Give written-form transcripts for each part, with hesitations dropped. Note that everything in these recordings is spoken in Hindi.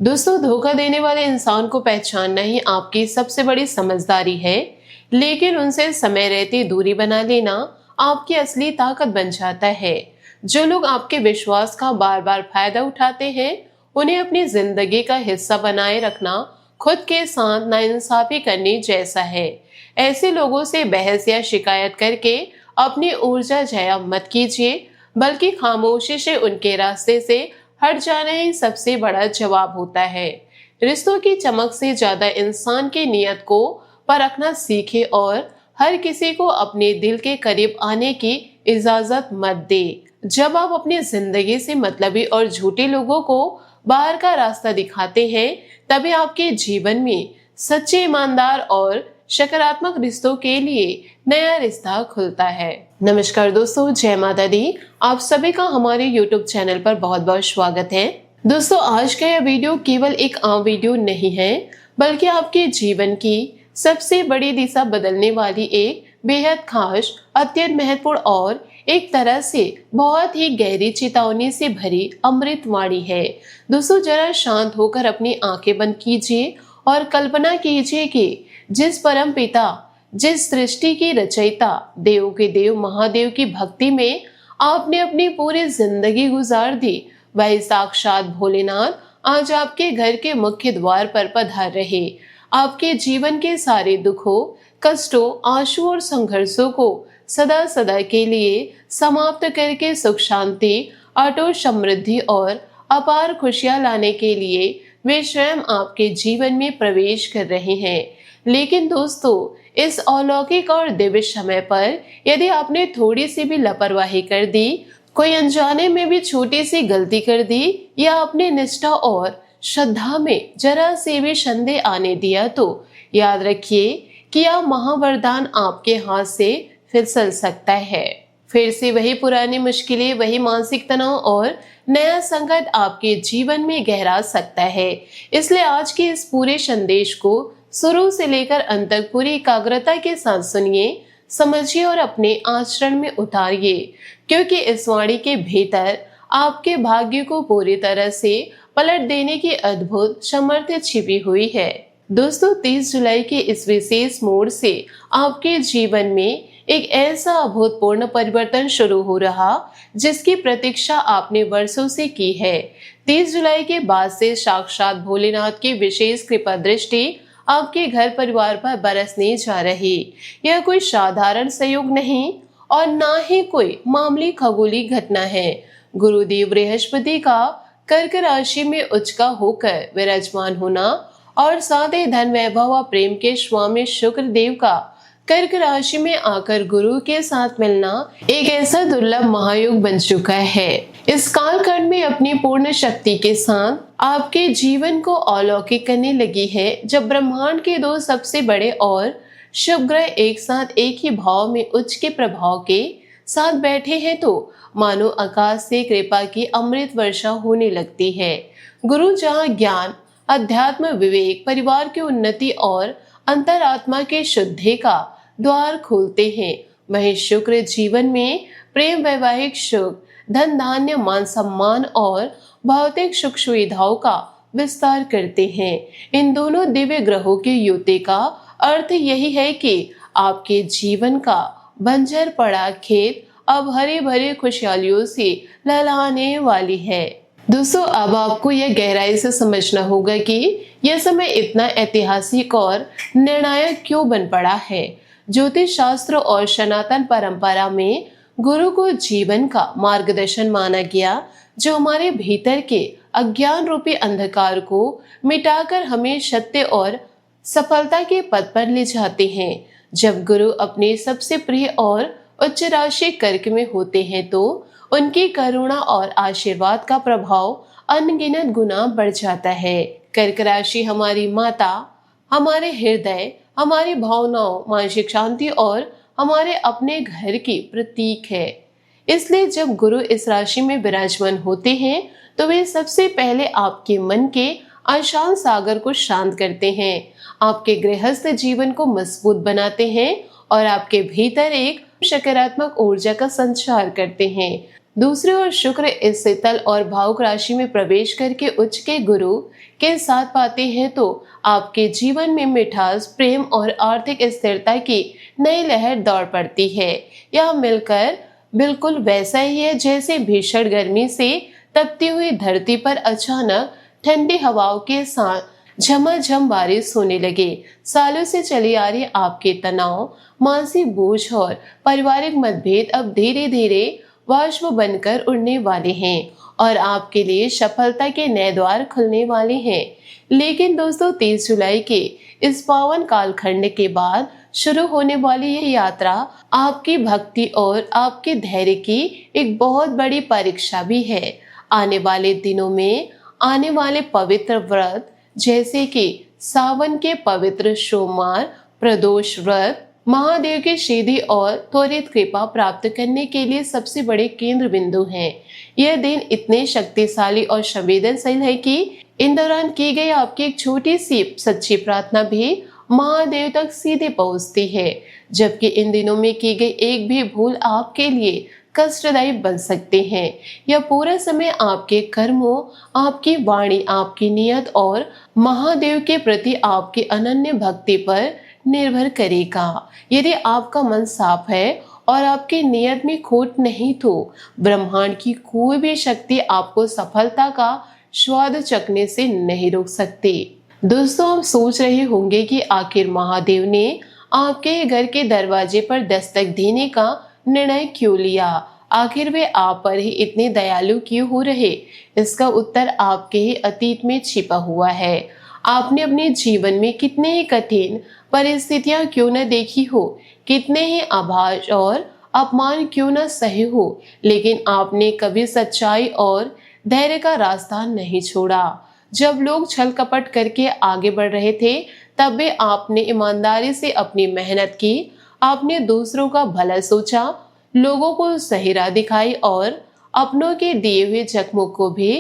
दोस्तों, धोखा देने वाले इंसान को पहचानना ही आपकी सबसे बड़ी समझदारी है, लेकिन उनसे समय रहते दूरी बना लेना आपकी असली ताकत बन जाता है। जो लोग आपके विश्वास का बार बार फायदा उठाते हैं, उन्हें अपनी जिंदगी का हिस्सा बनाए रखना खुद के साथ नाइंसाफी करने जैसा है। ऐसे लोगों से बहस या शिकायत करके अपनी ऊर्जा जाया मत कीजिए, बल्कि खामोशी से उनके रास्ते से हट जाना ही सबसे बड़ा जवाब होता है। रिश्तों की चमक से ज्यादा इंसान की नीयत को परखना सीखे और हर किसी को अपने दिल के करीब आने की इजाजत मत दे। जब आप अपनी जिंदगी से मतलबी और झूठे लोगों को बाहर का रास्ता दिखाते हैं, तभी आपके जीवन में सच्चे, ईमानदार और सकारात्मक रिश्तों के लिए नया रिश्ता खुलता है। नमस्कार दोस्तों, जय माता दी। आप सभी का हमारे YouTube चैनल पर बहुत बहुत स्वागत है। दोस्तों, आज का यह वीडियो केवल एक आम वीडियो नहीं है, बल्कि आपके जीवन की सबसे बड़ी दिशा बदलने वाली एक बेहद खास, अत्यंत महत्वपूर्ण और एक तरह से बहुत ही गहरी चेतावनी से भरी अमृतवाणी है। दोस्तों, जरा शांत होकर अपनी आंखें बंद कीजिए और कल्पना कीजिए कि जिस परम पिता, जिस सृष्टि की रचयिता, देव के देव महादेव की भक्ति में आपने अपनी पूरी जिंदगी गुजार दी, वही साक्षात भोलेनाथ आज आपके घर के मुख्य द्वार पर पधार रहे। आपके जीवन के सारे दुखों, कष्टों, आंसू और संघर्षों को सदा सदा के लिए समाप्त करके सुख शांति, अटूट समृद्धि और अपार खुशियां लाने के लिए वे स्वयं आपके जीवन में प्रवेश कर रहे हैं। लेकिन दोस्तों, इस अलौकिक और दिव्य समय पर यदि आपने थोड़ी सी भी लापरवाही कर दी, कोई अनजाने में भी छोटी सी गलती कर दी या अपनी निष्ठा और श्रद्धा में जरा से भी संदेह आने दिया, तो याद रखिए कि यह महावरदान आपके हाथ से फिसल सकता है। फिर से वही पुरानी मुश्किलें, वही मानसिक तनाव और नया संकट आपके जीवन में गहरा सकता है। इसलिए आज के इस पूरे संदेश को शुरू से लेकर अंत तक पूरी एकाग्रता के साथ सुनिए, समझिए और अपने आचरण में उतारिए, क्योंकि इस वाणी के भीतर आपके भाग्य को पूरी तरह से पलट देने की अद्भुत सामर्थ्य छिपी हुई है। दोस्तों, 30 जुलाई के इस विशेष मोड़ से आपके जीवन में एक ऐसा अभूतपूर्व परिवर्तन शुरू हो रहा, जिसकी प्रतीक्षा आपने वर्षों से की है। 30 जुलाई के बाद से साक्षात भोलेनाथ की विशेष कृपा दृष्टि आपके घर परिवार पर बरसने जा रही। यह कोई साधारण संयोग नहीं और ना ही कोई मामूली खगोलीय घटना है। गुरुदेव बृहस्पति का कर्क राशि में उच्च का होकर विराजमान होना और साथ ही धन, वैभव व प्रेम के स्वामी शुक्र देव का कर्क राशि में आकर गुरु के साथ मिलना एक ऐसा दुर्लभ महायोग बन चुका है। इस कालखंड में अपनी पूर्ण शक्ति के साथ आपके जीवन को अलौकिक करने लगी है। जब ब्रह्मांड के दो सबसे बड़े और शुभ ग्रह एक साथ एक ही भाव में उच्च के प्रभाव के साथ बैठे हैं, तो मानो आकाश से कृपा की अमृत वर्षा होने लगती है। गुरु जहाँ ज्ञान, अध्यात्म, विवेक, परिवार की उन्नति और अंतरात्मा के शुद्धि का द्वार खोलते हैं, वहीं शुक्र जीवन में प्रेम, वैवाहिक सुख, धन धान्य, मान सम्मान और भौतिक सुख सुविधाओं का विस्तार करते हैं। इन दोनों दिव्य ग्रहों के युति का अर्थ यही है कि आपके जीवन का बंजर पड़ा खेत अब हरे भरे खुशहालियों से लहलहाने वाली है। दोस्तों, अब आपको यह गहराई से समझना होगा कि यह समय इतना ऐतिहासिक और निर्णायक क्यों बन पड़ा है। ज्योतिष शास्त्र और सनातन परंपरा में गुरु को जीवन का मार्गदर्शन माना गया, जो हमारे भीतर के अज्ञान रूपी अंधकार को मिटाकर हमें सत्य और सफलता के पथ पर ले जाते हैं। जब गुरु अपने सबसे प्रिय और उच्च राशि कर्क में होते हैं, तो उनकी करुणा और आशीर्वाद का प्रभाव अनगिनत गुना बढ़ जाता है। कर्क राशि हमारी माता, हमारे हृदय, हमारी भावनाओं, मानसिक शांति और हमारे अपने घर की प्रतीक है। इसलिए जब गुरु इस राशि में विराजमान होते हैं, तो वे सबसे पहले आपके मन के अशांत सागर को शांत करते हैं, आपके गृहस्थ जीवन को मजबूत बनाते हैं और आपके भीतर एक सकारात्मक ऊर्जा का संचार करते हैं। दूसरी ओर शुक्र इस शीतल और भावुक राशि में प्रवेश करके उच्च के गुरु के साथ पाते हैं तो आपके जीवन में मिठास, प्रेम और आर्थिक स्थिरता की नई लहर दौड़ पड़ती है। यह मिलकर बिल्कुल वैसा ही है जैसे भीषण गर्मी से तपती हुई धरती पर अचानक ठंडी हवाओं के साथ झमाझम बारिश होने लगे। सालों से चली आ रही आपके तनाव, मानसिक बोझ और पारिवारिक मतभेद अब धीरे धीरे वाष्प बनकर उड़ने वाले हैं और आपके लिए सफलता के नए द्वार खुलने वाले हैं। लेकिन दोस्तों, 30 जुलाई के इस पावन कालखंड के बाद शुरू होने वाली यह यात्रा आपकी भक्ति और आपके धैर्य की एक बहुत बड़ी परीक्षा भी है। आने वाले दिनों में आने वाले पवित्र व्रत जैसे कि सावन के पवित्र सोमवार, प्रदोष व्रत महादेव की सीधी और त्वरित कृपा प्राप्त करने के लिए सबसे बड़े केंद्र बिंदु हैं। यह दिन इतने शक्तिशाली और संवेदनशील है कि इन दौरान की गई आपकी एक छोटी सी सच्ची प्रार्थना भी महादेव तक सीधे पहुंचती है, जबकि इन दिनों में की गई एक भी भूल आपके लिए कष्टदायी बन सकते हैं। यह पूरा समय आपके कर्मों, आपकी वाणी, आपकी नियत और महादेव के प्रति आपकी अनन्य भक्ति पर निर्भर करेगा। यदि आपका मन साफ है और आपकी नियत में खोट नहीं तो ब्रह्मांड की कोई भी शक्ति आपको सफलता का स्वाद चखने से नहीं रोक सकती। दोस्तों, आप सोच रहे होंगे कि आखिर महादेव ने आपके घर के दरवाजे पर दस्तक देने का निर्णय क्यों लिया? आखिर वे आप पर ही इतने दयालु क्यों हो रहे? इसका उत्तर आपके ही अतीत में छिपा हुआ है। आपने अपने जीवन में कितने ही कठिन परिस्थितियां क्यों न देखी हो, कितने ही आभास और अपमान क्यों न सहे हो, लेकिन आपने कभी सच्चाई और धैर्य का रास्ता नहीं छोड़ा। जब लोग छल कपट करके आगे बढ़ रहे थे, तब भी आपने ईमानदारी से अपनी मेहनत की। आपने दूसरों का भला सोचा, लोगों को सही राह दिखाई और अपनों के दिए हुए जख्मों को भी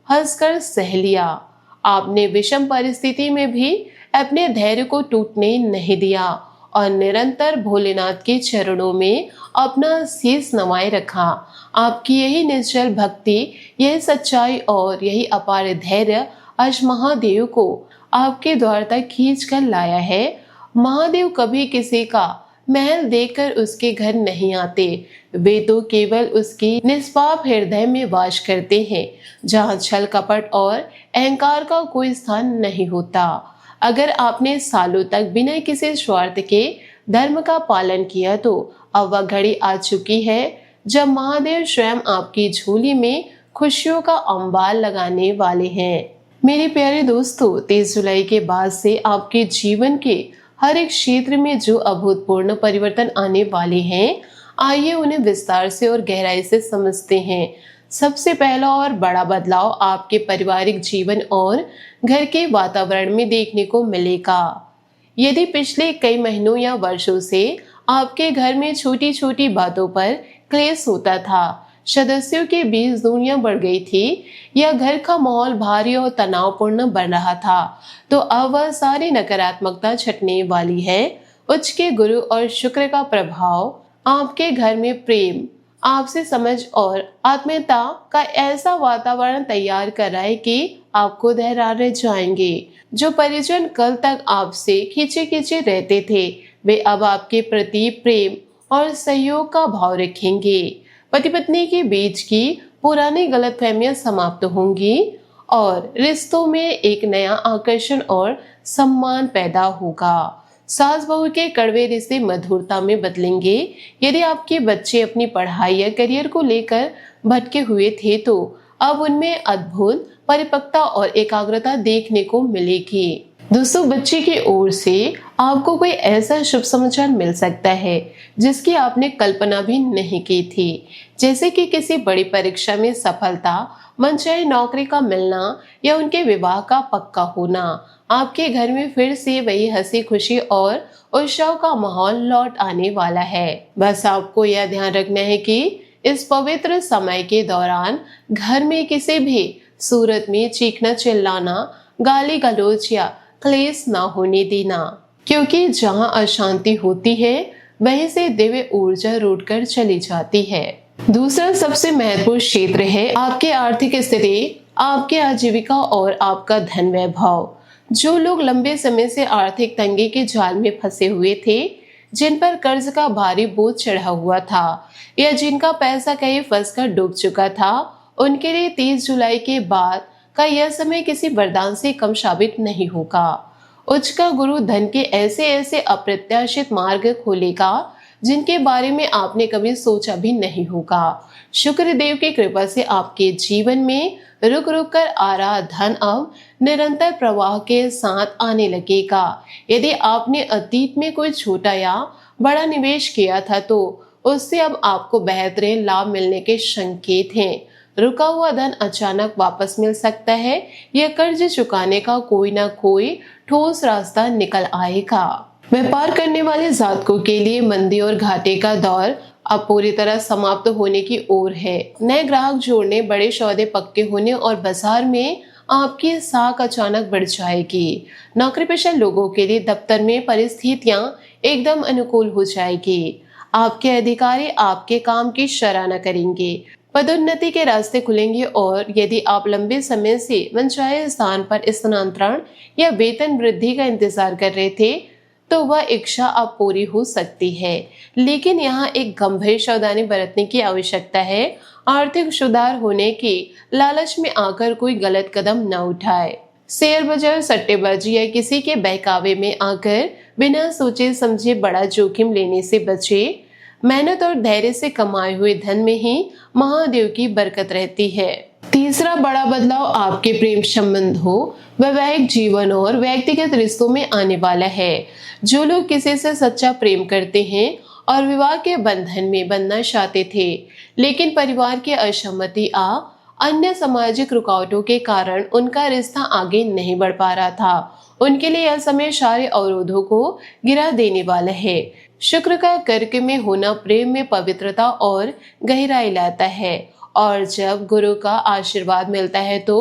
हंसकर सह लिया। आपने विषम परिस्थिति में भी अपने धैर्य को टूटने नहीं दिया और निरंतर भोलेनाथ के चरणों में अपना शीश नवाए रखा। आपकी यही निश्चल भक्ति, यही सच्चाई और यही अपार धैर्य आज महादेव को आपके द्वार तक खींच कर लाया है। महादेव कभी किसी का महल देखकर उसके घर नहीं आते, वे तो केवल उसकी निष्पाप हृदय में वास करते हैं, जहाँ छल कपट और अहंकार का कोई स्थान नहीं होता। अगर आपने सालों तक बिना किसी स्वार्थ के धर्म का पालन किया तो अब वह घड़ी आ चुकी है जब महादेव स्वयं आपकी झोली में खुशियों का अंबार लगाने वाले हैं। मेरे प्यारे दोस्तों, 30 जुलाई के बाद से आपके जीवन के हर एक क्षेत्र में जो अभूतपूर्व परिवर्तन आने वाले हैं, आइए उन्हें विस्तार से और गहराई से समझते हैं। सबसे पहला और बड़ा बदलाव आपके पारिवारिक जीवन और घर के वातावरण में देखने को मिलेगा। यदि पिछले कई महीनों या वर्षों से आपके घर में छोटी छोटी बातों पर क्लेश होता था, सदस्यों के बीच दूरियां बढ़ गई थी या घर का माहौल भारी और तनावपूर्ण बन रहा था, तो अब वह सारी नकारात्मकता छटने वाली है। उच्च के गुरु और शुक्र का प्रभाव आपके घर में प्रेम, आपसे समझ और आत्मीयता का ऐसा वातावरण तैयार कर रहा है कि आपको धैर्य जाएंगे। जो परिजन कल तक आपसे खींचे खींचे रहते थे, वे अब आपके प्रति प्रेम और सहयोग का भाव रखेंगे। पति पत्नी के बीच की पुरानी गलतफहमियां समाप्त होंगी और रिश्तों में एक नया आकर्षण और सम्मान पैदा होगा। सास बहू के कड़वे रिश्ते मधुरता में बदलेंगे। यदि आपके बच्चे अपनी पढ़ाई या करियर को लेकर भटके हुए थे, तो अब उनमें अद्भुत परिपक्वता और एकाग्रता देखने को मिलेगी। दोस्तों, बच्चे की ओर से आपको कोई ऐसा शुभ समाचार मिल सकता है जिसकी आपने कल्पना भी नहीं की थी, जैसे कि किसी बड़ी परीक्षा में सफलता, मनचाही नौकरी का मिलना या उनके विवाह का पक्का होना। आपके घर में फिर से वही हंसी खुशी और उत्साह का माहौल लौट आने वाला है। बस आपको यह ध्यान रखना है कि इस पवित्र समय के दौरान घर में किसी भी सूरत में चीखना चिल्लाना, गाली गलौज या क्लेश ना होने देना, क्योंकि जहां अशांति होती है वहीं से दिव्य ऊर्जा रूठ कर चली जाती है। दूसरा सबसे महत्वपूर्ण क्षेत्र है आपकी आर्थिक स्थिति, आपकी आजीविका और आपका धन वैभव। जो लोग लंबे समय से आर्थिक तंगी के जाल में फंसे हुए थे, जिन पर कर्ज का भारी बोझ चढ़ा हुआ था या जिनका पैसा कहीं फंसकर डूब चुका था, उनके लिए 30 जुलाई के बाद का यह समय किसी वरदान से कम साबित नहीं होगा। उच्च का गुरु धन के ऐसे ऐसे अप्रत्याशित मार्ग खोलेगा जिनके बारे में आपने कभी सोचा भी नहीं होगा। शुक्र देव की कृपा से आपके जीवन में रुक रुक कर आ रहा धन अब निरंतर प्रवाह के साथ आने लगेगा। यदि आपने अतीत में कोई छोटा या बड़ा निवेश किया था तो उससे अब आपको बेहतरीन लाभ मिलने के संकेत हैं। रुका हुआ धन अचानक वापस मिल सकता है या कर्ज चुकाने का कोई ना कोई ठोस रास्ता निकल आएगा। व्यापार करने वाले जातकों के लिए मंदी और घाटे का दौर अब पूरी तरह समाप्त होने की ओर है। नए ग्राहक जोड़ने, बड़े सौदे पक्के होने और बाजार में आपकी साख अचानक बढ़ जाएगी। नौकरी पेशा लोगों के लिए दफ्तर में परिस्थितियां एकदम अनुकूल हो जाएगी। आपके अधिकारी आपके काम की सराहना करेंगे, पदोन्नति के रास्ते खुलेंगे और यदि आप लंबे समय से मनचाहे स्थान पर स्थानांतरण या वेतन वृद्धि का इंतजार कर रहे थे तो वह इच्छा अब पूरी हो सकती है। लेकिन यहाँ एक गंभीर सावधानी बरतने की आवश्यकता है। आर्थिक सुधार होने की लालच में आकर कोई गलत कदम न उठाए। शेयर बाजार, सट्टेबाजी या किसी के बहकावे में आकर बिना सोचे समझे बड़ा जोखिम लेने से बचे। मेहनत और धैर्य से कमाए हुए धन में ही महादेव की बरकत रहती है। तीसरा बड़ा बदलाव आपके प्रेम संबंध हो, वैवाहिक जीवन और व्यक्तिगत रिश्तों में आने वाला है। जो लोग किसी से सच्चा प्रेम करते हैं और विवाह के बंधन में बंधना चाहते थे, लेकिन परिवार की असहमति आ अन्य सामाजिक रुकावटों के कारण उनका रिश्ता आगे नहीं बढ़ पा रहा था, उनके लिए यह समय सारे अवरोधों को गिरा देने वाला है। शुक्र का कर्क में होना प्रेम में पवित्रता और गहराई लाता है और जब गुरु का आशीर्वाद मिलता है तो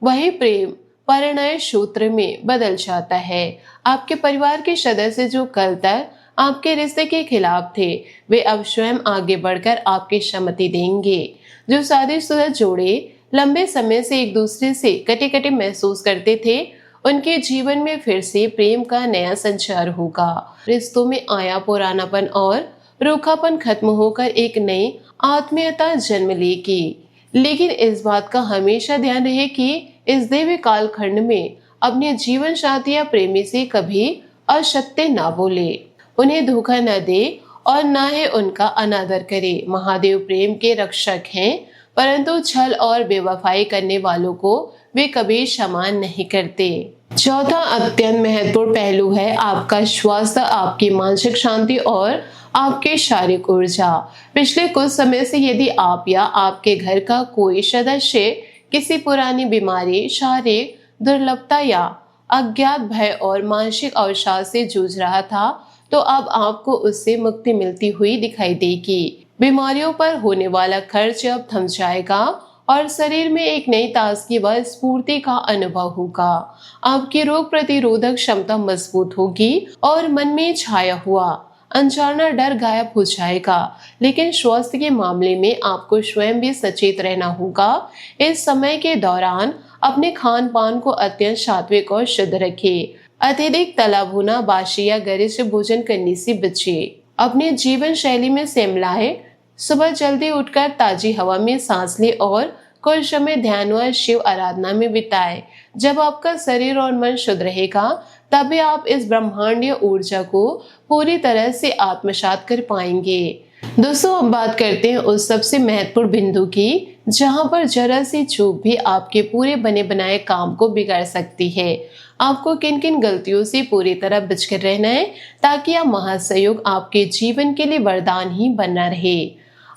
वही प्रेम परिणय सूत्र में बदल जाता है। आपके परिवार के सदस्य जो कल तक आपके रिश्ते के खिलाफ थे, वे अब स्वयं आगे बढ़कर आपकी सम्मति देंगे। जो शादीशुदा जोड़े लंबे समय से एक दूसरे से कटे कटे महसूस करते थे, उनके जीवन में फिर से प्रेम का नया संचार होगा। रिश्तों में आया पुरानापन और रूखापन खत्म होकर एक नई आत्मीयता जन्म लेगी। लेकिन इस बात का हमेशा ध्यान रहे कि इस दिव्य कालखंड में अपने जीवन साथी या प्रेमी से कभी असत्य ना बोले, उन्हें धोखा न दे और न ही उनका अनादर करे। महादेव प्रेम के रक्षक हैं, परंतु छल और बेवफाई करने वालों को वे कभी क्षमा नहीं करते। चौथा अत्यंत महत्वपूर्ण पहलू है आपका स्वास्थ्य, आपकी मानसिक शांति और आपके शारीरिक ऊर्जा। पिछले कुछ समय से यदि आप या आपके घर का कोई सदस्य किसी पुरानी बीमारी, शारीरिक दुर्बलता या अज्ञात भय और मानसिक अवसाद से जूझ रहा था, तो अब आपको उससे मुक्ति मिलती हुई दिखाई देगी। बीमारियों पर होने वाला खर्च अब थम जाएगा और शरीर में एक नई ताजगी व स्फूर्ति का अनुभव होगा। आपकी रोग प्रतिरोधक क्षमता मजबूत होगी और मन में छाया हुआ अनजाना डर गायब हो जाएगा। लेकिन स्वास्थ्य के मामले में आपको स्वयं भी सचेत रहना होगा। इस समय के दौरान अपने खान पान को अत्यंत सात्विक और शुद्ध रखें। अत्यधिक तला भुना, बासी या गरिष्ठ भोजन करने से बचें। अपने जीवन शैली में सेमलाए, सुबह जल्दी उठकर ताजी हवा में सांस ले और कुछ समय ध्यान व शिव आराधना में बिताए। जब आपका शरीर और मन शुद्ध रहेगा, तभी आप इस ब्रह्मांडीय ऊर्जा को पूरी तरह से आत्मसात कर पाएंगे। दोस्तों, अब बात करते हैं उस सबसे महत्वपूर्ण बिंदु की जहां पर जरा सी चूक भी आपके पूरे बने बनाए काम को बिगाड़ सकती है। आपको किन किन गलतियों से पूरी तरह बचकर रहना है ताकि यह महासंयोग आपके जीवन के लिए वरदान ही बना रहे,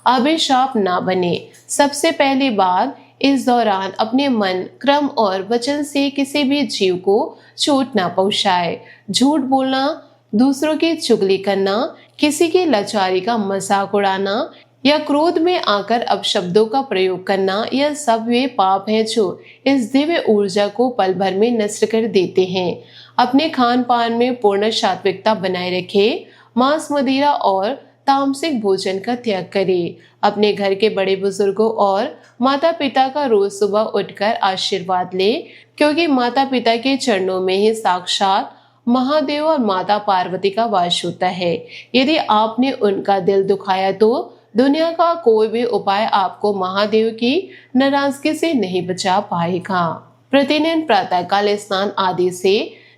अभिशाप ना बने। सबसे पहली बात, इस दौरान अपने मन, क्रम और वचन से किसी भी जीव को चोट ना पहुंचाए। झूठ बोलना, दूसरों की चुगली करना, किसी की लाचारी का मजाक उड़ाना या क्रोध में आकर अपशब्दों का प्रयोग करना, यह सब वे पाप हैं जो इस दिव्य ऊर्जा को पल भर में नष्ट कर देते हैं। अपने खान पान में पूर्ण सात्विकता बनाए रखें। मांस, मदिरा और तामसिक भोजन का त्याग करें। अपने घर के बड़े बुजुर्गों और माता पिता का रोज सुबह उठकर आशीर्वाद लें, क्योंकि माता पिता के चरणों में ही साक्षात महादेव और माता पार्वती का वास होता है। यदि आपने उनका दिल दुखाया तो दुनिया का कोई भी उपाय आपको महादेव की नाराजगी से नहीं बचा पाएगा। प्रतिदिन प्रातःकाल स्नान आदि से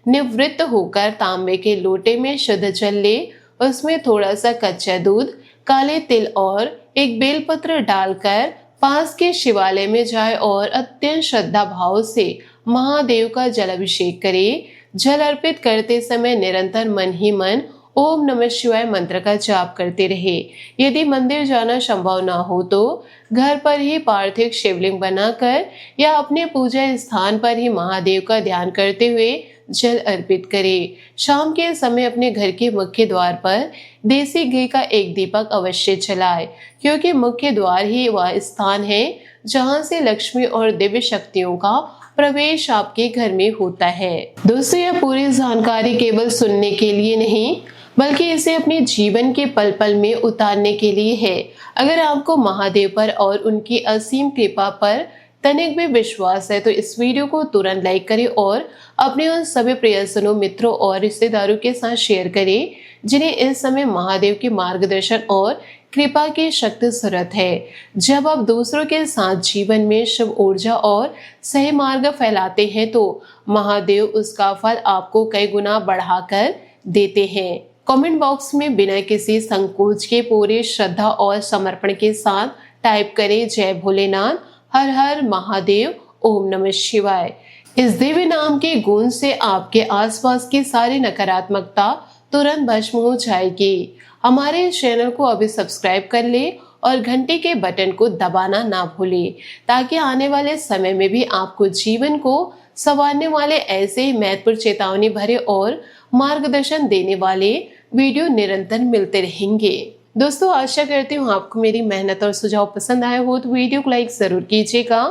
निवृत्त होकर तांबे के लोटे में शुद्ध जल ले, उसमें थोड़ा सा कच्चा दूध, काले तिल और एक बेलपत्र डालकर पास के शिवालय में जाए और अत्यंत श्रद्धा भाव से महादेव का जल अभिषेक करे। जल अर्पित करते समय निरंतर मन ही मन ओम नमः शिवाय मंत्र का जाप करते रहे। यदि मंदिर जाना संभव ना हो तो घर पर ही पार्थिव शिवलिंग बनाकर या अपने पूजा स्थान पर ही महादेव का ध्यान करते हुए जल अर्पित करें। शाम के समय अपने घर के मुख्य द्वार पर देसी घी का एक दीपक अवश्य जलाए, क्योंकि मुख्य द्वार ही वह स्थान है जहां से लक्ष्मी और दिव्य शक्तियों का प्रवेश आपके घर में होता है। दोस्तों, यह पूरी जानकारी केवल सुनने के लिए नहीं बल्कि इसे अपने जीवन के पल पल में उतारने के लिए है। अगर आपको महादेव पर और उनकी असीम कृपा पर तनिक भी विश्वास है तो इस वीडियो को तुरंत लाइक करें और अपने उन सभी प्रियजनों, मित्रों और रिश्तेदारों के साथ शेयर करें जिन्हें इस समय महादेव के मार्गदर्शन और कृपा की सख्त जरूरत है। जब आप दूसरों के साथ जीवन में शुभ ऊर्जा और सही मार्ग फैलाते हैं तो महादेव उसका फल आपको कई गुना बढ़ाकर देते हैं। कमेंट बॉक्स में बिना किसी संकोच के पूरी श्रद्धा और समर्पण के साथ टाइप करें जय भोलेनाथ, हर हर महादेव, ओम नमः शिवाय। इस दिव्य नाम के गुण से आपके आसपास की सारी नकारात्मकता तुरंत भस्म हो जाएगी। हमारे इस चैनल को अभी सब्सक्राइब कर ले और घंटे के बटन को दबाना ना भूलें, ताकि आने वाले समय में भी आपको जीवन को संवारने वाले ऐसे ही महत्वपूर्ण चेतावनी भरे और मार्गदर्शन देने वाले वीडियो निरंतर मिलते रहेंगे। दोस्तों, आशा करती हूँ आपको मेरी मेहनत और सुझाव पसंद आए हो तो वीडियो को लाइक जरूर कीजिएगा,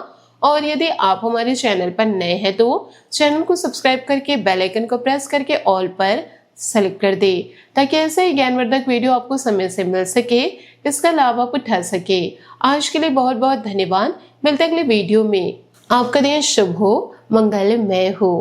और यदि आप हमारे चैनल पर नए हैं तो चैनल को सब्सक्राइब करके बेल आइकन को प्रेस करके ऑल पर सेलेक्ट कर दे, ताकि ऐसे ही ज्ञानवर्धक वीडियो आपको समय से मिल सके, इसका लाभ आप उठा सके। आज के लिए बहुत बहुत धन्यवाद। मिलते अगले वीडियो में। आपका दिन शुभ हो, मंगलमय हो।